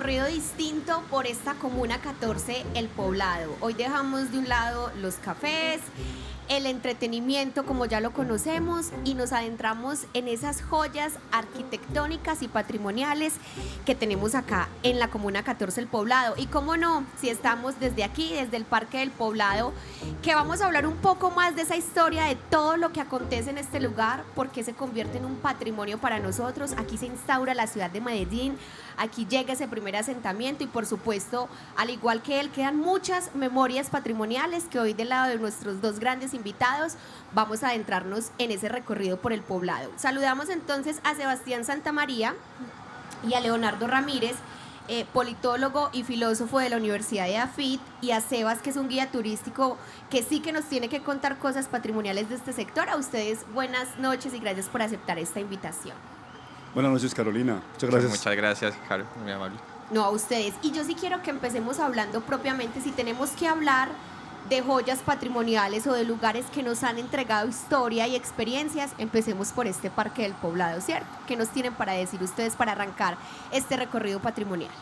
recorrido distinto por esta Comuna 14, El Poblado. Hoy dejamos de un lado los cafés, el entretenimiento como ya lo conocemos y nos adentramos en esas joyas arquitectónicas y patrimoniales que tenemos acá en la Comuna 14 El Poblado. Y cómo no, si estamos desde aquí, desde el Parque del Poblado, que vamos a hablar un poco más de esa historia, de todo lo que acontece en este lugar, porque se convierte en un patrimonio para nosotros. Aquí se instaura la ciudad de Medellín, aquí llega ese primer asentamiento y por supuesto, al igual que él, quedan muchas memorias patrimoniales que hoy del lado de nuestros dos grandes invitados vamos a adentrarnos en ese recorrido por el poblado. Saludamos entonces a Sebastián Santamaría y a Leonardo Ramírez, politólogo y filósofo de la Universidad de AFIT, y a Sebas, que es un guía turístico que sí que nos tiene que contar cosas patrimoniales de este sector. A ustedes buenas noches y gracias por aceptar esta invitación. Buenas noches, Carolina. Muchas gracias. Muchas gracias, Caro, muy amable. No, a ustedes. Y yo sí quiero que empecemos hablando propiamente, si tenemos que hablar de joyas patrimoniales o de lugares que nos han entregado historia y experiencias, empecemos por este Parque del Poblado, ¿cierto? ¿Qué nos tienen para decir ustedes para arrancar este recorrido patrimonial?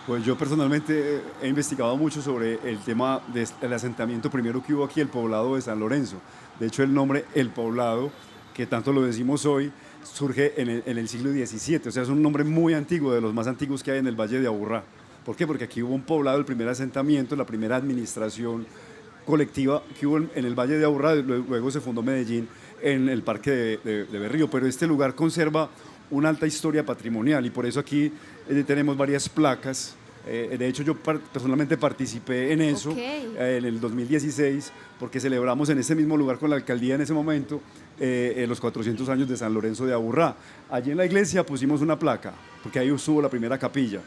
Pues yo personalmente he investigado mucho sobre el tema del asentamiento primero que hubo aquí, el poblado de San Lorenzo. De hecho, el nombre El Poblado, que tanto lo decimos hoy, surge en el siglo XVII, o sea, es un nombre muy antiguo, de los más antiguos que hay en el Valle de Aburrá. ¿Por qué? Porque aquí hubo un poblado, el primer asentamiento, la primera administración colectiva que hubo en el Valle de Aburrá, luego se fundó Medellín en el Parque de Berrío, pero este lugar conserva una alta historia patrimonial y por eso aquí tenemos varias placas. De hecho, yo personalmente participé en eso, en el 2016, porque celebramos en ese mismo lugar con la alcaldía en ese momento los 400 años de San Lorenzo de Aburrá. Allí en la iglesia pusimos una placa, porque ahí estuvo la primera capilla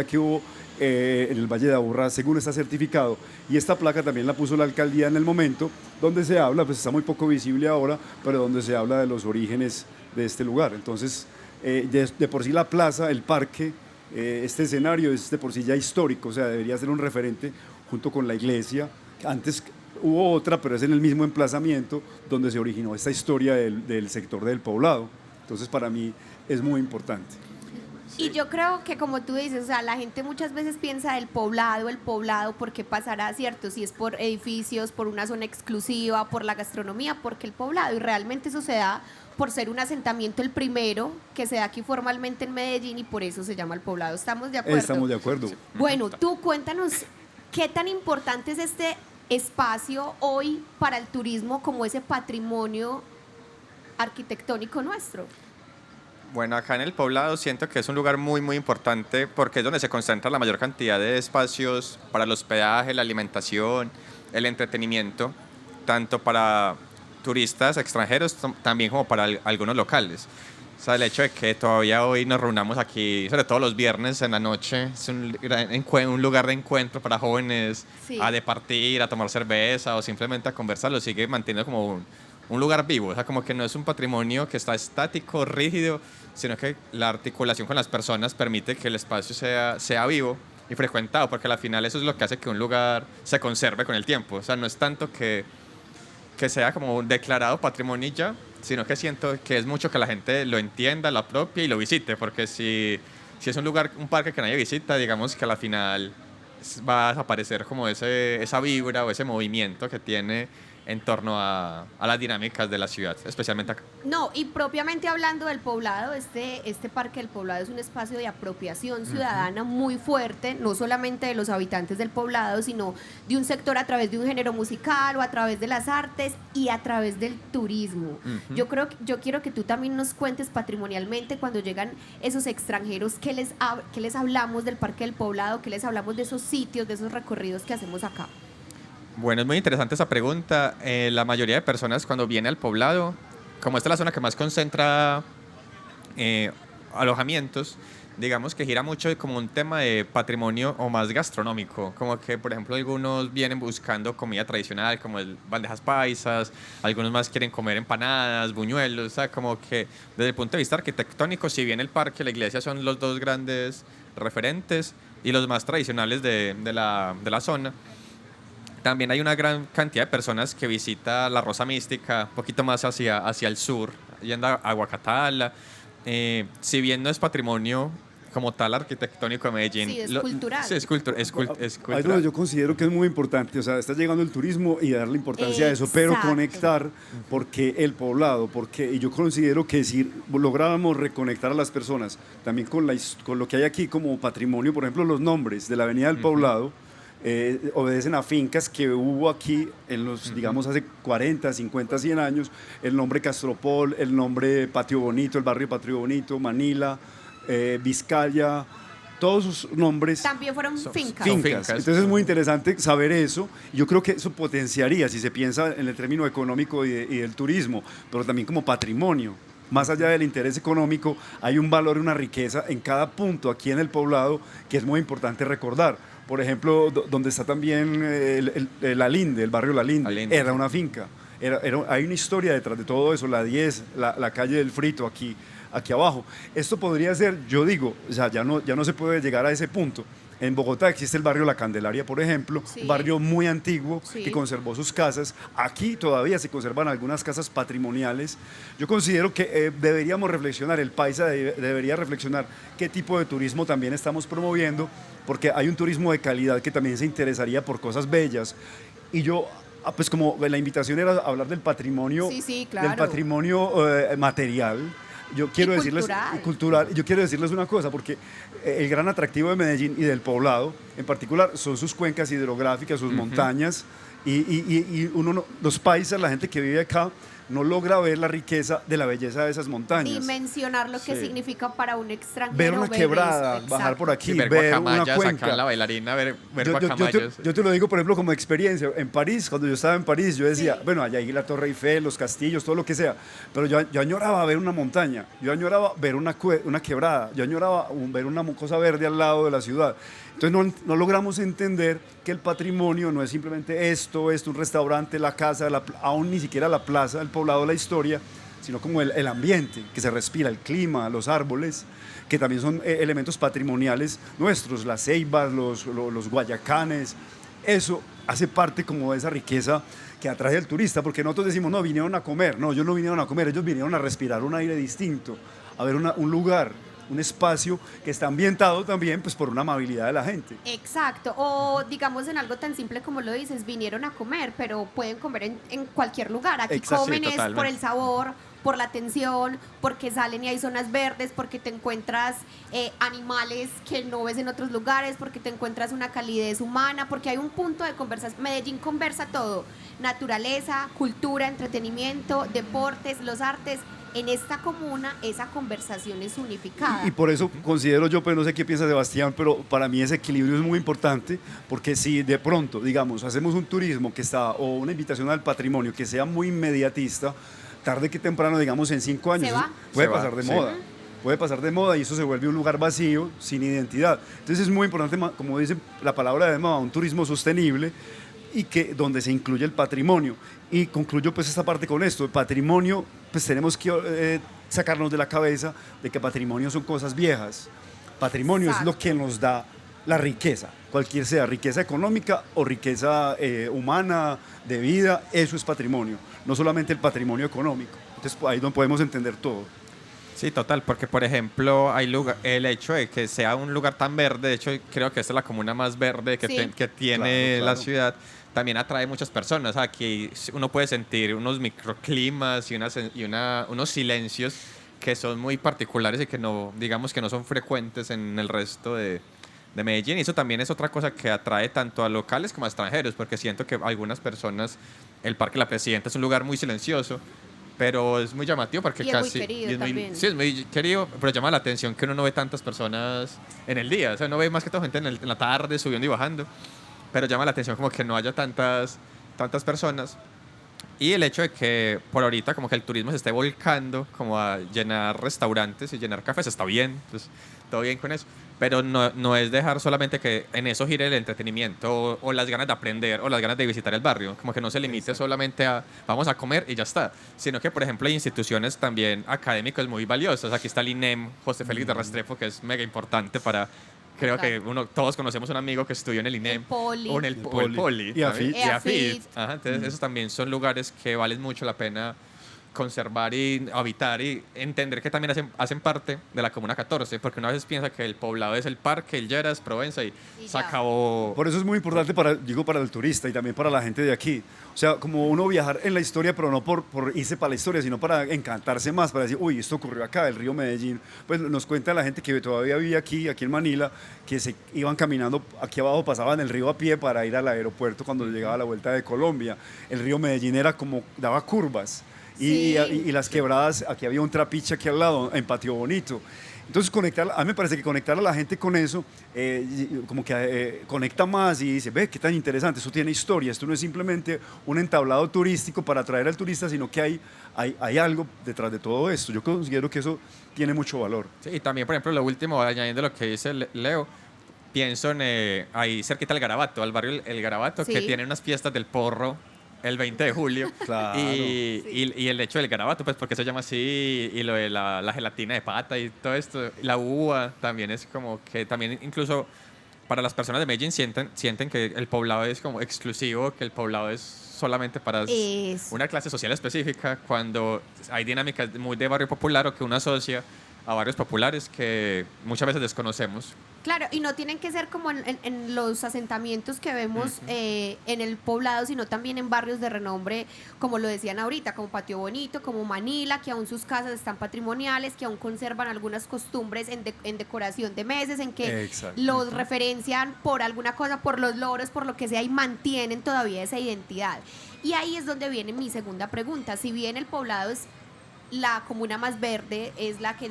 que hubo en el Valle de Aburrá, según está certificado. Y esta placa también la puso la alcaldía en el momento, donde se habla, pues está muy poco visible ahora, pero donde se habla de los orígenes de este lugar. Entonces, de por sí la plaza, el parque, este escenario es de por sí ya histórico, o sea, debería ser un referente junto con la iglesia. Antes hubo otra, pero es en el mismo emplazamiento donde se originó esta historia del sector del poblado. Entonces, para mí es muy importante. Y yo creo que como tú dices, o sea, la gente muchas veces piensa el poblado, ¿por qué pasará, cierto? Si es por edificios, por una zona exclusiva, por la gastronomía, porque el poblado, y realmente eso se da por ser un asentamiento el primero que se da aquí formalmente en Medellín y por eso se llama el poblado. ¿Estamos de acuerdo? Estamos de acuerdo. Bueno, tú cuéntanos qué tan importante es este espacio hoy para el turismo como ese patrimonio arquitectónico nuestro. Bueno, acá en el Poblado siento que es un lugar muy, muy importante porque es donde se concentra la mayor cantidad de espacios para el hospedaje, la alimentación, el entretenimiento, tanto para turistas extranjeros también como para algunos locales. O sea, el hecho de que todavía hoy nos reunamos aquí, sobre todo los viernes en la noche, es un lugar de encuentro para jóvenes, Sí. a departir, a tomar cerveza o simplemente a conversar, lo sigue manteniendo como un lugar vivo. O sea, como que no es un patrimonio que está estático, rígido, sino que la articulación con las personas permite que el espacio sea vivo y frecuentado, porque al final eso es lo que hace que un lugar se conserve con el tiempo. O sea, no es tanto que sea como declarado patrimonio ya, sino que siento que es mucho que la gente lo entienda, lo apropie y lo visite, porque si es un parque que nadie visita, digamos que a la final va a desaparecer como esa vibra o ese movimiento que tiene en torno a las dinámicas de la ciudad, especialmente acá. No, y propiamente hablando del poblado, este Parque del Poblado es un espacio de apropiación ciudadana muy fuerte, no solamente de los habitantes del poblado, sino de un sector a través de un género musical o a través de las artes y a través del turismo. Yo quiero que tú también nos cuentes patrimonialmente cuando llegan esos extranjeros, ¿qué les hablamos del Parque del Poblado? ¿Qué les hablamos de esos sitios, de esos recorridos que hacemos acá? Bueno, es muy interesante esa pregunta. La mayoría de personas cuando viene al Poblado, como esta es la zona que más concentra alojamientos, digamos que gira mucho como un tema de patrimonio o más gastronómico, como que por ejemplo algunos vienen buscando comida tradicional como bandejas paisas, algunos más quieren comer empanadas, buñuelos, o sea, como que desde el punto de vista arquitectónico, si bien el parque y la iglesia son los dos grandes referentes y los más tradicionales de la zona, también hay una gran cantidad de personas que visita la Rosa Mística, un poquito más hacia el sur, yendo a Guacatala. Si bien no es patrimonio como tal arquitectónico de Medellín. Sí, es cultural. Sí, es Ahí es cultural. donde yo considero que es muy importante, o sea, está llegando el turismo y darle importancia a eso, pero Exacto. conectar, porque el poblado, y yo considero que si lográramos reconectar a las personas también con lo que hay aquí como patrimonio, por ejemplo, los nombres de la Avenida del Poblado, obedecen a fincas que hubo aquí en los, digamos, hace 40, 50, 100 años, el nombre Castropol, el nombre Patio Bonito, el barrio Patio Bonito, Manila, Vizcaya, todos sus nombres. También fueron Son- fincas. son Fincas. fincas. Entonces es muy interesante saber eso. Yo creo que eso potenciaría, si se piensa en el término económico y del turismo, pero también como patrimonio. Más allá del interés económico, hay un valor y una riqueza en cada punto aquí en el poblado que es muy importante recordar. Por ejemplo, donde está también La Linde, el barrio La Linde, La Linde, era sí. una finca. Hay una historia detrás de todo eso, la 10, la calle del Frito aquí abajo. Esto podría ser, yo digo, o sea, ya no se puede llegar a ese punto. En Bogotá existe el barrio La Candelaria, por ejemplo, Sí. un barrio muy antiguo Sí. que conservó sus casas. Aquí todavía se conservan algunas casas patrimoniales. Yo considero que deberíamos reflexionar, el paisa debería reflexionar qué tipo de turismo también estamos promoviendo, porque hay un turismo de calidad que también se interesaría por cosas bellas. Y yo, pues como la invitación era hablar del patrimonio, Sí, claro. del patrimonio material. Yo quiero decirles cultural. yo quiero decirles una cosa, porque el gran atractivo de Medellín y del poblado en particular son sus cuencas hidrográficas, sus montañas, y los paisas, la gente que vive acá, no logra ver la riqueza de la belleza de esas montañas. Dimensionar lo que Sí. significa para un extranjero. Ver una quebrada, eso. bajar por Exacto. aquí, Sí, ver ver una guacamayas, cuenca. sacar la bailarina, ver Yo guacamayas. te lo digo, por ejemplo, como experiencia. En París, cuando yo estaba en París, yo decía, Sí. bueno, allá hay la Torre Eiffel, los castillos, todo lo que sea. Pero yo añoraba ver una montaña, yo añoraba ver una quebrada, yo añoraba ver una cosa verde al lado de la ciudad. Entonces no logramos entender que el patrimonio no es simplemente esto, un restaurante, la casa, aún ni siquiera la plaza, el poblado, la historia, sino como el ambiente que se respira, el clima, los árboles, que también son elementos patrimoniales nuestros, las ceibas, los guayacanes. Eso hace parte como de esa riqueza que atrae al turista, porque nosotros decimos, no, vinieron a comer. No, ellos no vinieron a comer, ellos vinieron a respirar un aire distinto, a ver un lugar, un espacio que está ambientado también pues, por una amabilidad de la gente. Exacto, o digamos en algo tan simple como lo dices, vinieron a comer, pero pueden comer en cualquier lugar. Aquí Exacto, comen sí, es por totalmente. el sabor, por la atención, porque salen y hay zonas verdes, porque te encuentras animales que no ves en otros lugares, porque te encuentras una calidez humana, porque hay un punto de conversación. Medellín conversa todo, naturaleza, cultura, entretenimiento, deportes, los artes. En esta comuna esa conversación es unificada. Y por eso considero yo, pues no sé qué piensa Sebastián, pero para mí ese equilibrio es muy importante, porque si de pronto, digamos, hacemos un turismo o una invitación al patrimonio que sea muy inmediatista, tarde que temprano, digamos en 5 años, Se va. puede Se va, pasar de sí. moda. Puede pasar de moda y eso se vuelve un lugar vacío, sin identidad. Entonces es muy importante, como dice la palabra de moda, un turismo sostenible y donde se incluye el patrimonio. Y concluyo pues esta parte con esto, el patrimonio, pues tenemos que sacarnos de la cabeza de que patrimonio son cosas viejas. Patrimonio es lo Exacto. que nos da la riqueza, cualquier sea, riqueza económica o riqueza humana, de vida, eso es patrimonio, no solamente el patrimonio económico. Entonces pues, ahí es donde podemos entender todo. Sí, total, porque por ejemplo el hecho de que sea un lugar tan verde, de hecho creo que esta es la comuna más verde que, Sí. que tiene Claro, la claro. ciudad, también atrae muchas personas. Aquí uno puede sentir unos microclimas y unos silencios que son muy particulares y que no, digamos que no son frecuentes en el resto de Medellín. Y eso también es otra cosa que atrae tanto a locales como a extranjeros, porque siento que algunas personas, el Parque La Presidenta es un lugar muy silencioso, pero es muy llamativo porque Y es muy casi... querido y es muy- también. sí, es muy querido, pero llama la atención que uno no ve tantas personas en el día. O sea, uno ve más que todo gente en la tarde subiendo y bajando, pero llama la atención como que no haya tantas personas. Y el hecho de que por ahorita como que el turismo se esté volcando como a llenar restaurantes y llenar cafés está bien, pues todo bien con eso. Pero no es dejar solamente que en eso gire el entretenimiento o las ganas de aprender o las ganas de visitar el barrio. Como que no se limite solamente a vamos a comer y ya está. Sino que, por ejemplo, hay instituciones también académicas muy valiosas. Aquí está el INEM, José Félix de Restrepo, que es mega importante para... Creo que todos conocemos un amigo que estudió en el INEM. El Poli. O en el Poli. Poli. Y también. AFIT. Y AFIT. Ajá, entonces esos también son lugares que valen mucho la pena conservar y habitar y entender que también hacen parte de la Comuna 14, porque una vez piensa que el poblado es el parque, el Lleras, Provenza y Y se ya. acabó. Por eso es muy importante para el turista y también para la gente de aquí. O sea, como uno viajar en la historia, pero no por irse para la historia, sino para encantarse más, para decir, uy, esto ocurrió acá, el río Medellín. Pues nos cuenta la gente que todavía vive aquí en Manila, que se iban caminando aquí abajo, pasaban el río a pie para ir al aeropuerto cuando llegaba a la vuelta de Colombia. El río Medellín era como, daba curvas. Sí. Y las quebradas, aquí había un trapiche aquí al lado, en Patio Bonito. Entonces, a mí me parece que conectar a la gente con eso, como que conecta más y dice, ve, qué tan interesante, esto tiene historia, esto no es simplemente un entablado turístico para atraer al turista, sino que hay algo detrás de todo esto. Yo considero que eso tiene mucho valor. Sí, y también, por ejemplo, lo último, añadiendo lo que dice Leo, pienso en ahí cerquita al Garabato, al barrio El Garabato, Sí. que tiene unas fiestas del porro el 20 de julio. Claro. Y el hecho del garabato, pues porque se llama así, y lo de la gelatina de pata y todo esto. La uva también es como que también incluso para las personas de Medellín sienten que el poblado es como exclusivo, que el poblado es solamente para una clase social específica, cuando hay dinámicas muy de barrio popular o que uno asocia a barrios populares que muchas veces desconocemos. Claro, y no tienen que ser como en los asentamientos que vemos en el poblado, sino también en barrios de renombre, como lo decían ahorita, como Patio Bonito, como Manila, que aún sus casas están patrimoniales, que aún conservan algunas costumbres en decoración de meses, en que Exacto. los referencian por alguna cosa, por los loros, por lo que sea, y mantienen todavía esa identidad. Y ahí es donde viene mi segunda pregunta. Si bien el poblado es la comuna más verde, es la que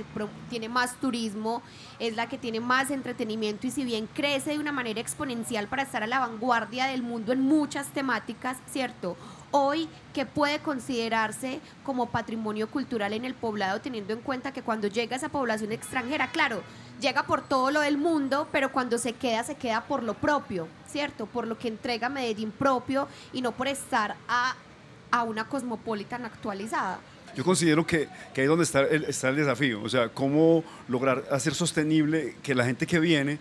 tiene más turismo, es la que tiene más entretenimiento, y si bien crece de una manera exponencial para estar a la vanguardia del mundo en muchas temáticas, ¿cierto? Hoy, ¿qué puede considerarse como patrimonio cultural en el poblado, teniendo en cuenta que cuando llega esa población extranjera, claro, llega por todo lo del mundo, pero cuando se queda por lo propio, ¿cierto? Por lo que entrega Medellín propio y no por estar a una cosmopolitan actualizada? Yo considero que ahí es donde está el desafío, o sea, cómo lograr hacer sostenible que la gente que viene,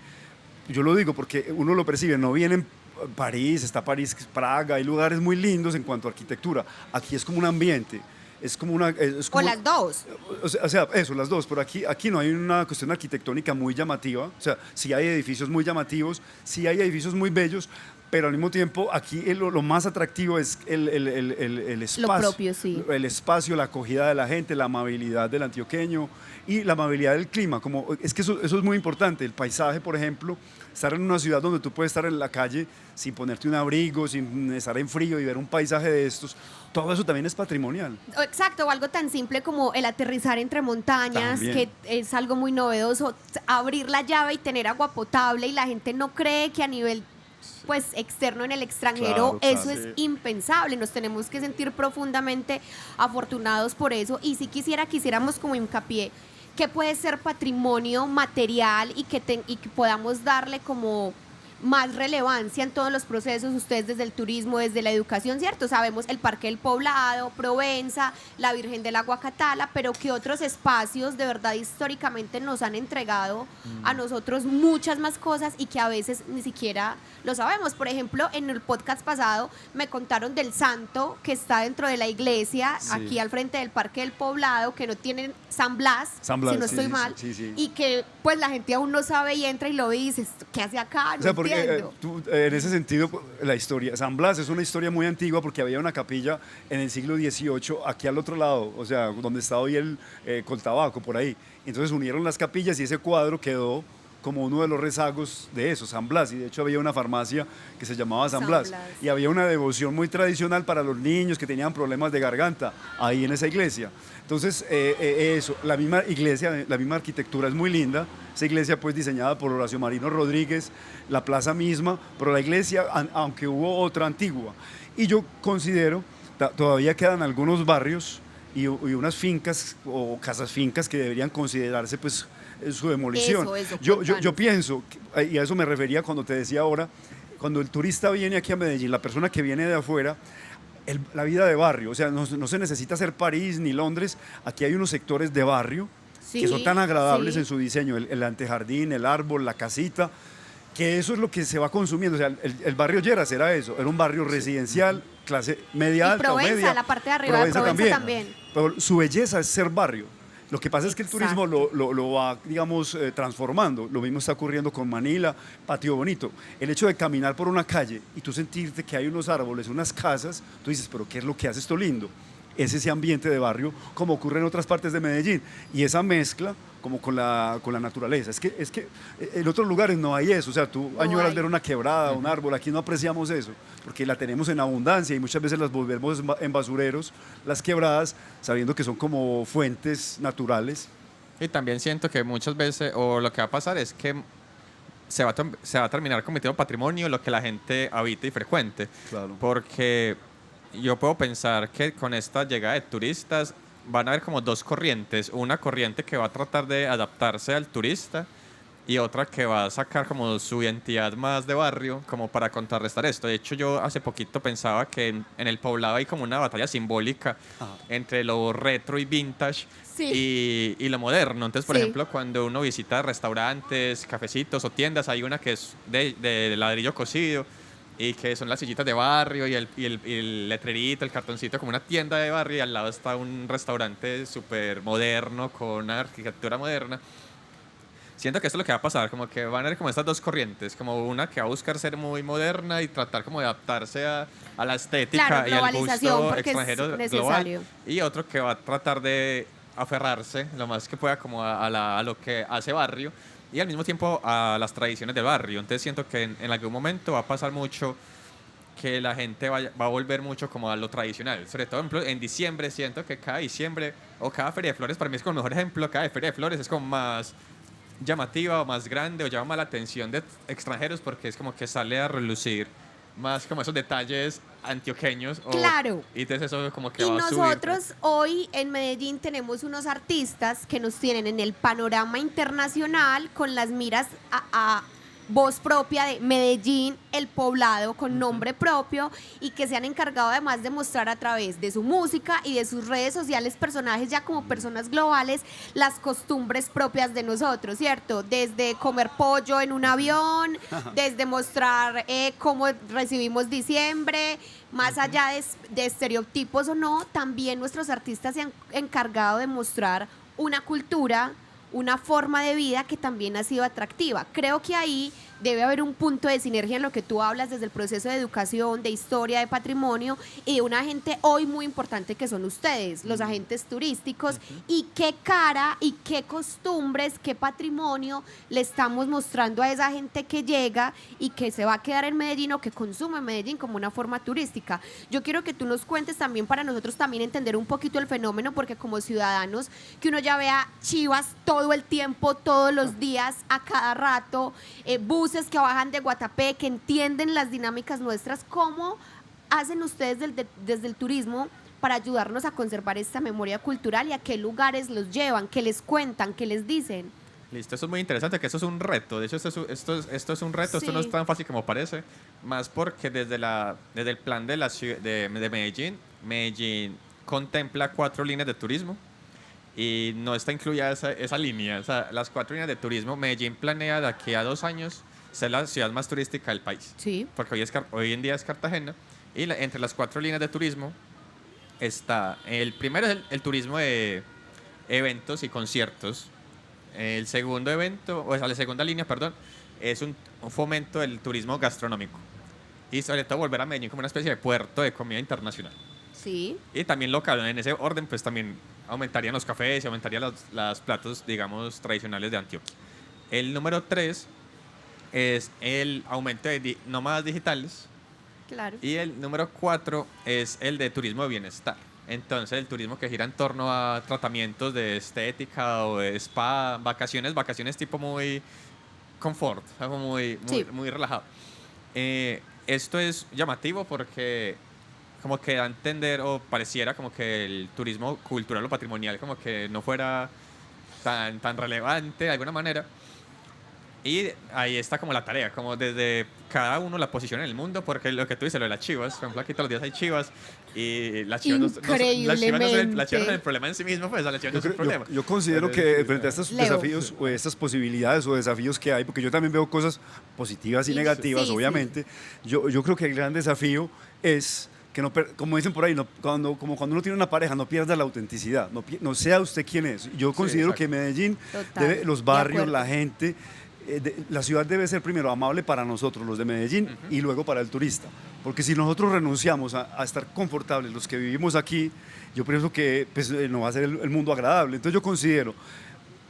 yo lo digo porque uno lo percibe, no viene en París, está París, Praga, hay lugares muy lindos en cuanto a arquitectura, aquí es como un ambiente, es como una... Es como, O las dos. o sea, eso, las dos, pero aquí no hay una cuestión arquitectónica muy llamativa, o sea, sí hay edificios muy llamativos, sí hay edificios muy bellos, pero al mismo tiempo aquí lo más atractivo es el espacio. Lo propio, sí. El espacio, la acogida de la gente, la amabilidad del antioqueño y la amabilidad del clima. Es que eso es muy importante. El paisaje, por ejemplo, estar en una ciudad donde tú puedes estar en la calle sin ponerte un abrigo, sin estar en frío y ver un paisaje de estos, todo eso también es patrimonial. Exacto, o algo tan simple como el aterrizar entre montañas, También. que es algo muy novedoso, abrir la llave y tener agua potable, y la gente no cree que a nivel pues externo en el extranjero, Claro, claro. eso es impensable. Nos tenemos que sentir profundamente afortunados por eso, y si quisiéramos como hincapié que puede ser patrimonio material y que podamos darle como más relevancia en todos los procesos, ustedes desde el turismo, desde la educación, ¿cierto? Sabemos el Parque del Poblado, Provenza, la Virgen del Agua Catala, pero que otros espacios de verdad históricamente nos han entregado a nosotros muchas más cosas y que a veces ni siquiera lo sabemos. Por ejemplo, en el podcast pasado me contaron del santo que está dentro de la iglesia, Sí. aquí al frente del Parque del Poblado, que no tienen San Blas, San Blas, si no sí, estoy sí, mal, sí, sí. y que pues la gente aún no sabe y entra y lo ve y dice, ¿qué hace acá? No O sea, porque entiendo. en ese sentido, la historia, San Blas es una historia muy antigua porque había una capilla en el siglo XVIII aquí al otro lado, o sea, donde está hoy el Coltabaco, por ahí. Entonces unieron las capillas y ese cuadro quedó como uno de los rezagos de eso, San Blas, y de hecho había una farmacia que se llamaba San San Blas, Blas. y había una devoción muy tradicional para los niños que tenían problemas de garganta, ahí en esa iglesia. Entonces, eso, la misma iglesia, la misma arquitectura es muy linda, esa iglesia pues diseñada por Horacio Marino Rodríguez, la plaza misma, pero la iglesia, aunque hubo otra antigua, y yo considero, todavía quedan algunos barrios y unas fincas o casas fincas que deberían considerarse pues su demolición. Eso, yo contanos. pienso, y a eso me refería cuando te decía ahora, cuando el turista viene aquí a Medellín, la persona que viene de afuera, la vida de barrio, o sea, no se necesita ser París ni Londres, aquí hay unos sectores de barrio Sí, que son tan agradables sí. en su diseño, el antejardín, el árbol, la casita, que eso es lo que se va consumiendo. O sea, el barrio Lleras era eso, era un barrio residencial, clase media Y alta o Provenza, media. la parte de arriba de Provenza también. Pero su belleza es ser barrio. Lo que pasa es que el turismo Exacto. lo va, digamos, transformando. Lo mismo está ocurriendo con Manila, Patio Bonito. El hecho de caminar por una calle y tú sentirte que hay unos árboles, unas casas, tú dices, pero ¿qué es lo que hace esto lindo? Es ese ambiente de barrio, como ocurre en otras partes de Medellín. Y esa mezcla como con la naturaleza. Es que en otros lugares no hay eso. O sea, tú No añoras hay. ver una quebrada, un árbol. Aquí no apreciamos eso, porque la tenemos en abundancia y muchas veces las volvemos en basureros, las quebradas, sabiendo que son como fuentes naturales. Y también siento que muchas veces, o lo que va a pasar es que se va a terminar convirtiendo patrimonio lo que la gente habita y frecuente. Claro. Porque yo puedo pensar que con esta llegada de turistas van a haber como dos corrientes. Una corriente que va a tratar de adaptarse al turista y otra que va a sacar como su identidad más de barrio como para contrarrestar esto. De hecho, yo hace poquito pensaba que en el Poblado hay como una batalla simbólica Ajá. entre lo retro y vintage Sí. y lo moderno. Entonces, por Sí. ejemplo, cuando uno visita restaurantes, cafecitos o tiendas, hay una que es de ladrillo cocido y que son las sillitas de barrio y el letrerito, el cartoncito, como una tienda de barrio y al lado está un restaurante súper moderno con una arquitectura moderna. Siento que esto es lo que va a pasar, como que van a haber como estas dos corrientes, como una que va a buscar ser muy moderna y tratar como de adaptarse a la estética Claro, y al globalización, gusto porque es extranjero necesario. global, y otro que va a tratar de aferrarse lo más que pueda como a lo que hace barrio y al mismo tiempo a las tradiciones del barrio. Entonces siento que en algún momento va a pasar mucho que la gente va a volver mucho como a lo tradicional. Sobre todo, por ejemplo, en diciembre siento que cada diciembre o cada Feria de Flores, para mí es como el mejor ejemplo, cada Feria de Flores es como más llamativa o más grande o llama más la atención de extranjeros porque es como que sale a relucir más como esos detalles antioqueños. Claro. Y entonces eso como que Y va a subir. nosotros hoy en Medellín tenemos unos artistas que nos tienen en el panorama internacional con las miras a voz propia de Medellín, el poblado con nombre propio y que se han encargado además de mostrar a través de su música y de sus redes sociales personajes ya como personas globales las costumbres propias de nosotros, ¿cierto? Desde comer pollo en un avión, desde mostrar cómo recibimos diciembre, más allá de estereotipos o no, también nuestros artistas se han encargado de mostrar una cultura, una forma de vida que también ha sido atractiva. Creo que ahí debe haber un punto de sinergia en lo que tú hablas desde el proceso de educación, de historia, de patrimonio y de un agente hoy muy importante que son ustedes, los agentes turísticos, y qué cara y qué costumbres, qué patrimonio le estamos mostrando a esa gente que llega y que se va a quedar en Medellín o que consume Medellín como una forma turística. Yo quiero que tú nos cuentes también para nosotros también entender un poquito el fenómeno, porque como ciudadanos que uno ya vea chivas todo el tiempo, todos los días, a cada rato, buses que bajan de Guatapé, que entienden las dinámicas nuestras. ¿Cómo hacen ustedes desde el turismo para ayudarnos a conservar esta memoria cultural y a qué lugares los llevan, qué les cuentan, qué les dicen? Listo, eso es muy interesante, que eso es un reto. De hecho, esto es un reto, esto no es Sí. tan fácil como parece, más porque desde el plan de la ciudad de Medellín, Medellín contempla 4 líneas de turismo y no está incluida esa línea. O sea, las 4 líneas de turismo, Medellín planea de aquí a 2 años ser la ciudad más turística del país. Sí. Porque hoy en día es Cartagena. Y entre las 4 líneas de turismo está, el primero es el turismo de eventos y conciertos. El segundo evento, o sea, la segunda línea, perdón, es un fomento del turismo gastronómico. Y sobre todo volver a Medellín como una especie de puerto de comida internacional. Sí. Y también local, en ese orden, pues también aumentarían los cafés y aumentarían los platos, digamos, tradicionales de Antioquia. El número 3 es el aumento de nómadas digitales. Claro. Y el número 4 es el de turismo de bienestar. Entonces, el turismo que gira en torno a tratamientos de estética o de spa, vacaciones tipo muy confort, algo Sí. muy relajado. Esto es llamativo porque como que da a entender o pareciera como que el turismo cultural o patrimonial como que no fuera tan relevante de alguna manera. Y ahí está como la tarea, como desde cada uno la posición en el mundo, porque lo que tú dices, lo de las chivas, por ejemplo, aquí todos los días hay chivas y las chivas no son el problema en sí mismo, pues las chivas no son el problema. Yo considero que frente a estos desafíos o estas posibilidades o desafíos que hay, porque yo también veo cosas positivas y negativas, obviamente, yo creo que el gran desafío es que no, como dicen por ahí, cuando uno tiene una pareja, no pierda la autenticidad, no sea usted quien es. Yo considero que Medellín, los barrios, la gente, la ciudad debe ser primero amable para nosotros, los de Medellín, y luego para el turista. Porque si nosotros renunciamos a estar confortables, los que vivimos aquí, yo pienso que pues, no va a ser el mundo agradable. Entonces yo considero,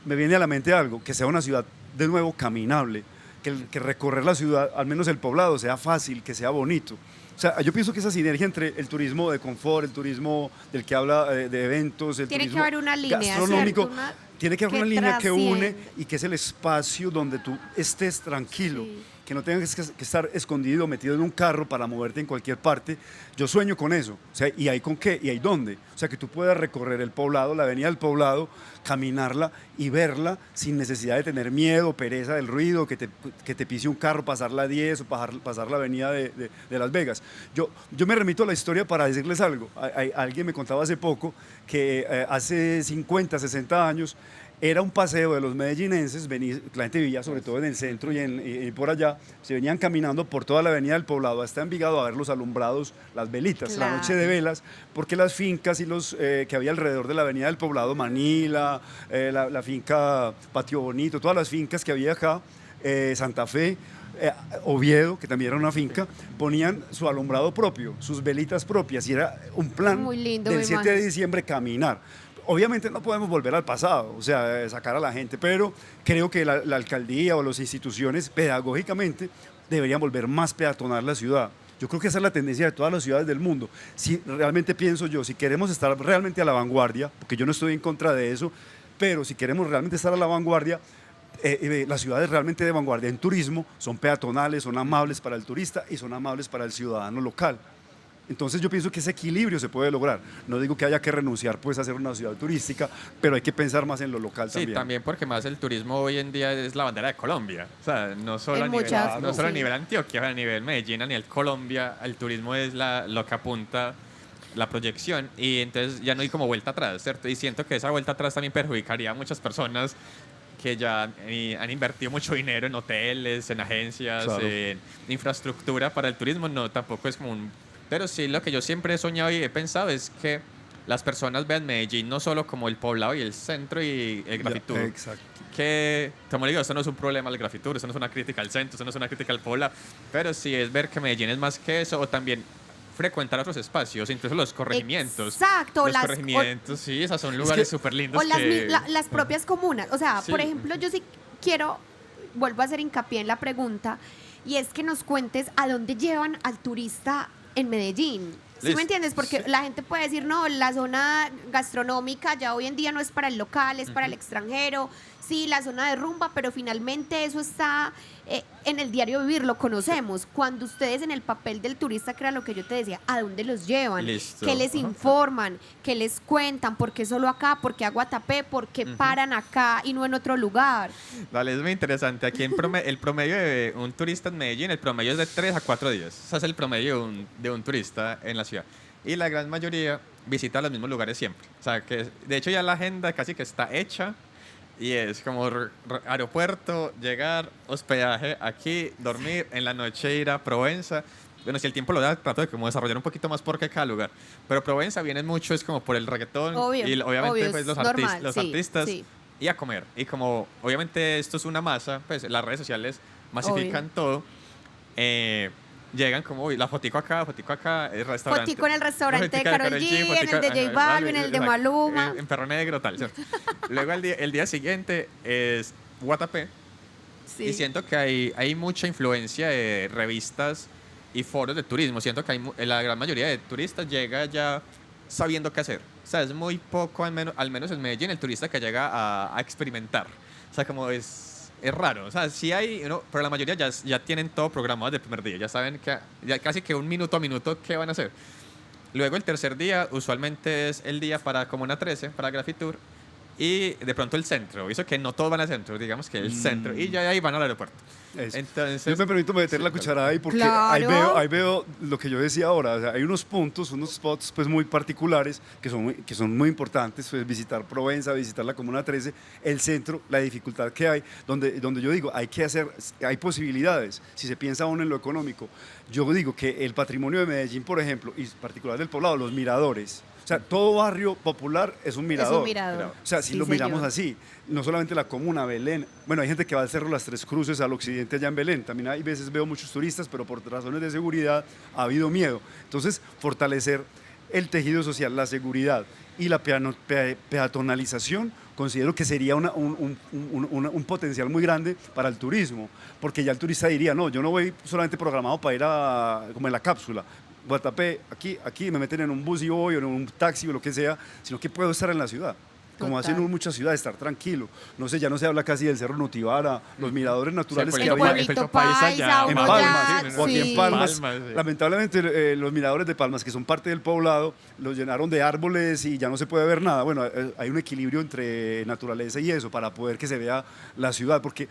me viene a la mente algo, que sea una ciudad de nuevo caminable, que recorrer la ciudad, al menos el poblado, sea fácil, que sea bonito. O sea, yo pienso que esa sinergia entre el turismo de confort, el turismo del que habla de eventos, el tiene turismo que haber una línea, gastronómico, tiene que haber una línea que une trasciende. y que es el espacio donde tú estés tranquilo, que no tengas que estar escondido, metido en un carro para moverte en cualquier parte. Yo sueño con eso. O sea, ¿y hay con qué? ¿Y hay dónde? O sea, que tú puedas recorrer el poblado, la avenida del poblado, caminarla y verla sin necesidad de tener miedo, pereza del ruido, que te pise un carro, pasar la 10 o pasar la avenida de Las Vegas. Yo me remito a la historia para decirles algo. Alguien me contaba hace poco que hace 50, 60 años era un paseo de los medellinenses, la gente vivía sobre todo en el centro y por allá, se venían caminando por toda la avenida del poblado hasta Envigado a ver los alumbrados, las velitas, Claro. la noche de velas, porque las fincas y los que había alrededor de la avenida del poblado, Manila, la finca Patio Bonito, todas las fincas que había acá, Santa Fe, Oviedo, que también era una finca, ponían su alumbrado propio, sus velitas propias, y era un plan Muy lindo, del me 7 de imagino. diciembre caminar. Obviamente no podemos volver al pasado, o sea, sacar a la gente, pero creo que la alcaldía o las instituciones pedagógicamente deberían volver más peatonal la ciudad. Yo creo que esa es la tendencia de todas las ciudades del mundo. Si realmente pienso yo, si queremos estar realmente a la vanguardia, porque yo no estoy en contra de eso, pero si queremos realmente estar a la vanguardia, las ciudades realmente de vanguardia en turismo son peatonales, son amables para el turista y son amables para el ciudadano local. Entonces yo pienso que ese equilibrio se puede lograr. No digo que haya que renunciar pues a ser una ciudad turística, pero hay que pensar más en lo local Sí, también porque más el turismo hoy en día es la bandera de Colombia. O sea, no solo, no solo a nivel Antioquia, a nivel Medellín, a nivel Colombia, el turismo es lo que apunta la proyección y entonces ya no hay como vuelta atrás, ¿cierto? Y siento que esa vuelta atrás también perjudicaría a muchas personas que ya han invertido mucho dinero en hoteles, en agencias, Claro. en infraestructura para el turismo. No, tampoco es como un... Pero sí, lo que yo siempre he soñado y he pensado es que las personas vean Medellín no solo como el poblado y el centro y el Grafitur. Exacto. Que, como le digo, esto no es un problema al Grafitur, esto no es una crítica al centro, esto no es una crítica al poblado, pero sí es ver que Medellín es más que eso, o también frecuentar otros espacios, incluso los corregimientos. Exacto. Los corregimientos, sí, esos son lugares súper lindos. O las propias comunas. O sea, Sí. por ejemplo, yo sí quiero, vuelvo a hacer hincapié en la pregunta, y es que nos cuentes a dónde llevan al turista en Medellín. ¿Sí Listo. me entiendes? Porque la gente puede decir, no, la zona gastronómica ya hoy en día no es para el local, es para el extranjero. Sí, la zona de rumba, pero finalmente eso está en el diario vivir, lo conocemos. Cuando ustedes en el papel del turista, que era lo que yo te decía, ¿a dónde los llevan? Listo. ¿Qué les Ajá. informan? ¿Qué les cuentan? ¿Por qué solo acá? ¿Por qué a Guatapé? ¿Por qué paran acá y no en otro lugar? Vale, es muy interesante. Aquí el promedio de un turista en Medellín, el promedio es de 3 a 4 días. Ese es el promedio de un turista en la ciudad. Y la gran mayoría visita los mismos lugares siempre. O sea, que de hecho ya la agenda casi que está hecha. Y es como aeropuerto, llegar, hospedaje aquí, dormir, en la noche ir a Provenza. Bueno, si el tiempo lo da, trato de como desarrollar un poquito más por cada lugar. Pero Provenza viene mucho, es como por el reggaetón Obvio, y obviamente obvio, pues, es los, normal, los sí, artistas sí. y a comer. Y como obviamente esto es una masa, pues las redes sociales masifican todo. Llegan como, uy, la fotico acá, el restaurante. Fotico en el restaurante de Fotico Karol G, en el de J Balvin, en el de Maluma. En Perro Negro, tal, ¿cierto? Luego el día siguiente es Guatapé. Sí. Y siento que hay mucha influencia de revistas y foros de turismo. Siento que la gran mayoría de turistas llega ya sabiendo qué hacer. O sea, es muy poco, al menos en Medellín, el turista que llega a experimentar. O sea, como es raro. O sea, sí hay, pero la mayoría ya tienen todo programado desde el primer día. Ya saben que ya casi que un minuto a minuto qué van a hacer. Luego el tercer día, usualmente es el día para Comuna 13, para Grafitur. y de pronto el centro. Hizo que no todos van al centro, digamos que el centro, y ya de ahí van al aeropuerto. Eso. Entonces, Yo me permito meter la cucharada ahí porque Claro. ahí veo lo que yo decía ahora. O sea, hay unos puntos, unos spots pues muy particulares que son muy importantes. Pues, visitar Provenza, visitar la Comuna 13, el centro, la dificultad que hay, donde yo digo, hay posibilidades. Si se piensa aún en lo económico, yo digo que el patrimonio de Medellín, por ejemplo, y particular del Poblado, los miradores. O sea, todo barrio popular es un mirador. Es un mirador. O sea, si Sí, lo miramos señor. así, no solamente la comuna, Belén. Bueno, hay gente que va al Cerro Las Tres Cruces, al occidente allá en Belén. También hay veces veo muchos turistas, pero por razones de seguridad ha habido miedo. Entonces, fortalecer el tejido social, la seguridad y la peatonalización, considero que sería un potencial muy grande para el turismo, porque ya el turista diría, no, yo no voy solamente programado para ir como en la cápsula, Guatapé, aquí me meten en un bus y voy, o en un taxi o lo que sea, sino que puedo estar en la ciudad. Como Total. hacen muchas ciudades, estar tranquilo. No sé, ya no se habla casi del Cerro Nutibara, los miradores naturales Sí, que El Pueblito había pueblito Paisa paisa, ya, en uno Palmas, ya, o aquí sí. en Palmas. Palmas, sí. Lamentablemente los miradores de Palmas, que son parte del poblado, los llenaron de árboles y ya no se puede ver nada. Bueno, hay un equilibrio entre naturaleza y eso para poder que se vea la ciudad, porque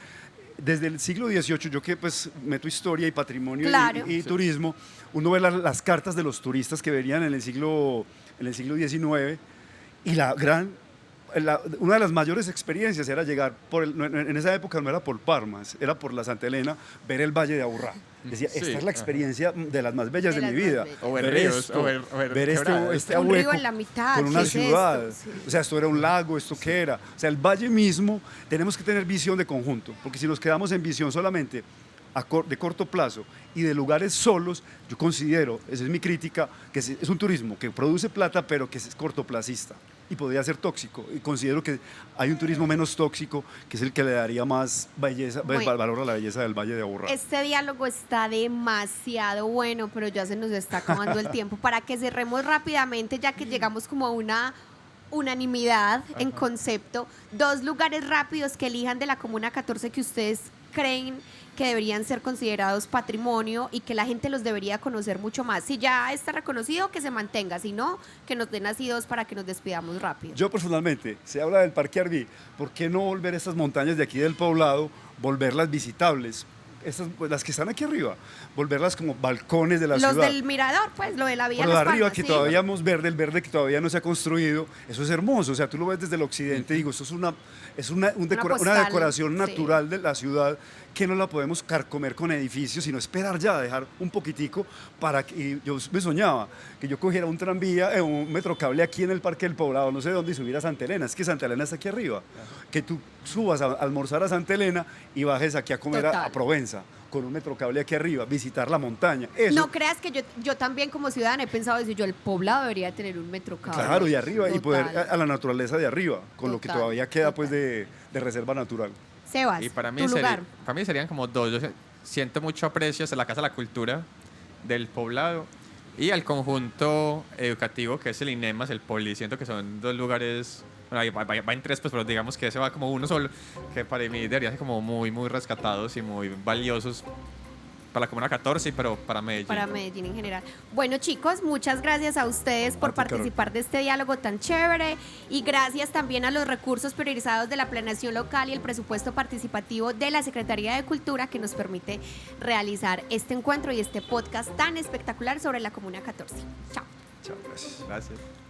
desde el siglo XVIII, yo que pues meto historia y patrimonio Claro. y turismo, uno ve las cartas de los turistas que venían en el siglo XIX y una de las mayores experiencias era llegar en esa época no era por Palmas, era por la Santa Elena, ver el Valle de Aburrá. Decía, Sí, esta es la ajá. experiencia de las más bellas De de, las mi más vida. bellas. O ver Ver ríos, esto, o ver ver quebradas. este Un río ahueco en la mitad, con ¿qué una es ciudad. esto? Sí. O sea, esto era un lago, ¿esto qué era? O sea, el valle mismo, tenemos que tener visión de conjunto, porque si nos quedamos en visión solamente de corto plazo y de lugares solos, yo considero, esa es mi crítica, que es un turismo que produce plata, pero que es cortoplacista y podría ser tóxico. Y considero que hay un turismo menos tóxico, que es el que le daría más belleza, Bueno. valor a la belleza del Valle de Aburrá. Este diálogo está demasiado bueno, pero ya se nos está acabando el tiempo. Para que cerremos rápidamente, ya que llegamos como a una unanimidad en concepto, 2 lugares rápidos que elijan de la Comuna 14 que ustedes creen que deberían ser considerados patrimonio y que la gente los debería conocer mucho más. Si ya está reconocido, que se mantenga, si no, que nos den así 2 para que nos despidamos rápido. Yo personalmente, se habla del Parque Arví, ¿por qué no volver estas montañas de aquí del Poblado, volverlas visitables? Pues, las que están aquí arriba, volverlas como balcones de la Los ciudad. del mirador, pues, lo de la vía Por Las arriba, Palmas, que sí. todavía vemos verde, el verde que todavía no se ha construido, eso es hermoso. O sea, tú lo ves desde el occidente y digo, esto es una postal, decoración sí. natural de la ciudad que no la podemos carcomer con edificios, sino esperar ya, dejar un poquitico para que. Y yo me soñaba que yo cogiera un tranvía, un metrocable aquí en el Parque del Poblado, no sé dónde, y subir a Santa Elena. Es que Santa Elena está aquí arriba. Que tú subas a almorzar a Santa Elena y bajes aquí a comer Total. a Provenza, con un metrocable aquí arriba, visitar la montaña. Eso, No creas que yo también como ciudadana he pensado eso, yo el Poblado debería tener un metrocable. claro, y arriba, y poder Total. a la naturaleza de arriba, con lo que Total, todavía queda total. pues de reserva natural. Sebas, Y para mí, tu lugar. para mí serían como 2. Yo siento mucho aprecio hacia la Casa de la Cultura del Poblado y al conjunto educativo que es el INEMAS, el Poli. Siento que son 2 lugares, bueno, ahí va en 3, pues, pero digamos que ese va como uno solo, que para mí deberían ser como muy, muy rescatados y muy valiosos para la Comuna 14, pero para Medellín. Para Medellín en general. Bueno, chicos, muchas gracias a ustedes por A ti, Carol. participar de este diálogo tan chévere y gracias también a los recursos priorizados de la planeación local y el presupuesto participativo de la Secretaría de Cultura que nos permite realizar este encuentro y este podcast tan espectacular sobre la Comuna 14. Chao. Chao, gracias. Gracias.